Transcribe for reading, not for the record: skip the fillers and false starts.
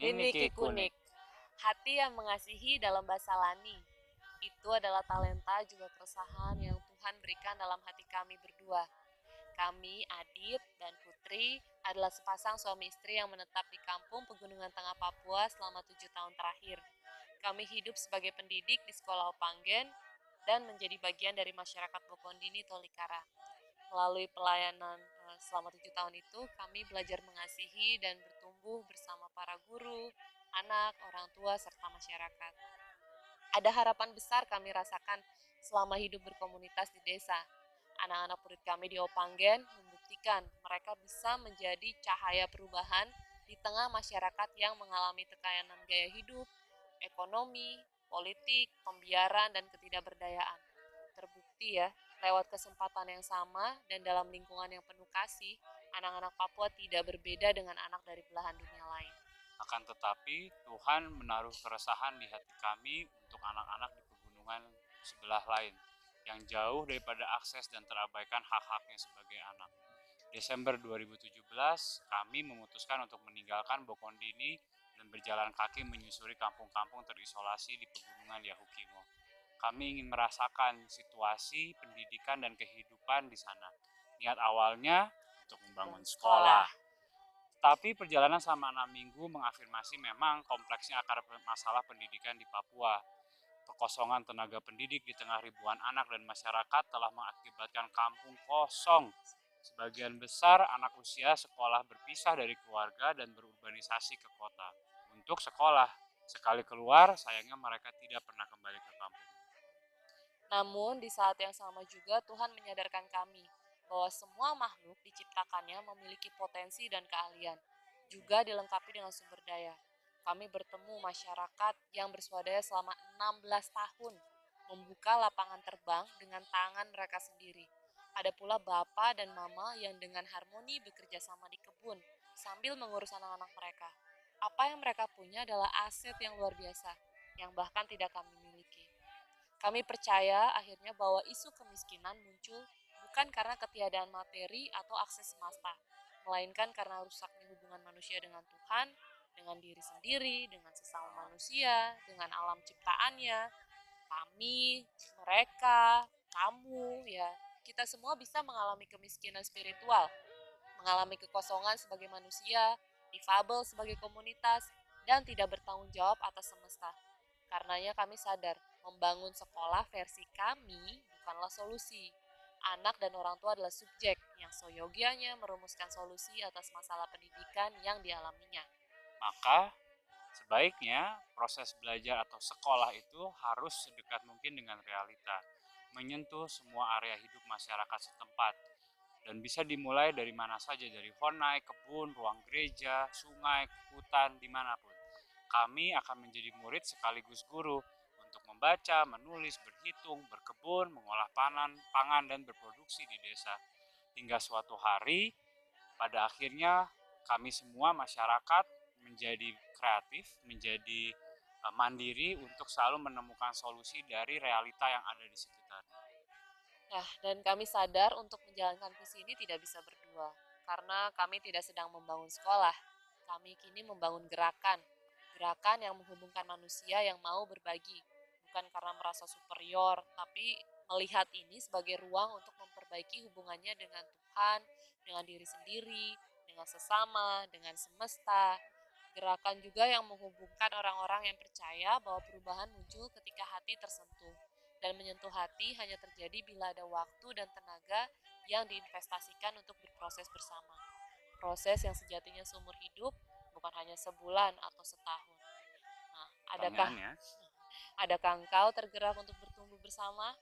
Ini Kikunik. Hati yang mengasihi dalam bahasa Lani. Itu adalah talenta juga keresahan yang Tuhan berikan dalam hati kami berdua. Kami, Adit dan Putri, adalah sepasang suami istri yang menetap di kampung Pegunungan Tengah Papua selama 7 tahun terakhir. Kami hidup sebagai pendidik di sekolah Opanggen dan menjadi bagian dari masyarakat Bokondini Tolikara. Melalui pelayanan selama 7 tahun itu, kami belajar mengasihi dan bertumbuh bersama para guru, anak, orang tua, serta masyarakat. Ada harapan besar kami rasakan selama hidup berkomunitas di desa. Anak-anak murid kami di Opanggen membuktikan mereka bisa menjadi cahaya perubahan di tengah masyarakat yang mengalami tekanan gaya hidup, ekonomi, politik, pembiaran, dan ketidakberdayaan. Terbukti ya, lewat kesempatan yang sama dan dalam lingkungan yang penuh kasih, anak-anak Papua tidak berbeda dengan anak dari belahan dunia lain. Akan tetapi, Tuhan menaruh keresahan di hati kami untuk anak-anak di pegunungan sebelah lain, yang jauh daripada akses dan terabaikan hak-haknya sebagai anak. Desember 2017, kami memutuskan untuk meninggalkan Bokondini dan berjalan kaki menyusuri kampung-kampung terisolasi di pegunungan Yahukimo. Kami ingin merasakan situasi pendidikan dan kehidupan di sana. Niat awalnya untuk membangun sekolah. Tapi perjalanan selama 6 minggu mengafirmasi memang kompleksnya akar masalah pendidikan di Papua. Kekosongan tenaga pendidik di tengah ribuan anak dan masyarakat telah mengakibatkan kampung kosong. Sebagian besar anak usia sekolah berpisah dari keluarga dan berurbanisasi ke kota. Untuk sekolah, sekali keluar sayangnya mereka tidak pernah kembali ke kampung. Namun, di saat yang sama juga Tuhan menyadarkan kami bahwa semua makhluk diciptakannya memiliki potensi dan keahlian, juga dilengkapi dengan sumber daya. Kami bertemu masyarakat yang bersuadaya selama 16 tahun, membuka lapangan terbang dengan tangan mereka sendiri. Ada pula bapak dan mama yang dengan harmoni bekerja sama di kebun, sambil mengurus anak-anak mereka. Apa yang mereka punya adalah aset yang luar biasa, yang bahkan tidak kami miliki. Kami percaya akhirnya bahwa isu kemiskinan muncul bukan karena ketiadaan materi atau akses semesta, melainkan karena rusaknya hubungan manusia dengan Tuhan, dengan diri sendiri, dengan sesama manusia, dengan alam ciptaannya. Kami, mereka, kamu, ya, kita semua bisa mengalami kemiskinan spiritual, mengalami kekosongan sebagai manusia, difabel sebagai komunitas, dan tidak bertanggung jawab atas semesta. Karenanya kami sadar, membangun sekolah versi kami bukanlah solusi. Anak dan orang tua adalah subjek yang seyogianya merumuskan solusi atas masalah pendidikan yang dialaminya. Maka sebaiknya proses belajar atau sekolah itu harus sedekat mungkin dengan realita, menyentuh semua area hidup masyarakat setempat, dan bisa dimulai dari mana saja, dari honai, kebun, ruang gereja, sungai, hutan, dimanapun. Kami akan menjadi murid sekaligus guru untuk membaca, menulis, berhitung, berkebun, mengolah pangan, dan berproduksi di desa. Hingga suatu hari, pada akhirnya kami semua masyarakat menjadi kreatif, menjadi mandiri untuk selalu menemukan solusi dari realita yang ada di sekitar. Nah, dan kami sadar untuk menjalankan visi ini tidak bisa berdua, karena kami tidak sedang membangun sekolah. Kami kini membangun gerakan, gerakan yang menghubungkan manusia yang mau berbagi, bukan karena merasa superior, tapi melihat ini sebagai ruang untuk memperbaiki hubungannya dengan Tuhan, dengan diri sendiri, dengan sesama, dengan semesta. Gerakan juga yang menghubungkan orang-orang yang percaya bahwa perubahan muncul ketika hati tersentuh, dan menyentuh hati hanya terjadi bila ada waktu dan tenaga yang diinvestasikan untuk berproses bersama. Proses yang sejatinya seumur hidup, bukan hanya sebulan atau setahun. Nah, adakah Pertanyaannya, adakah engkau tergerak untuk bertumbuh bersama?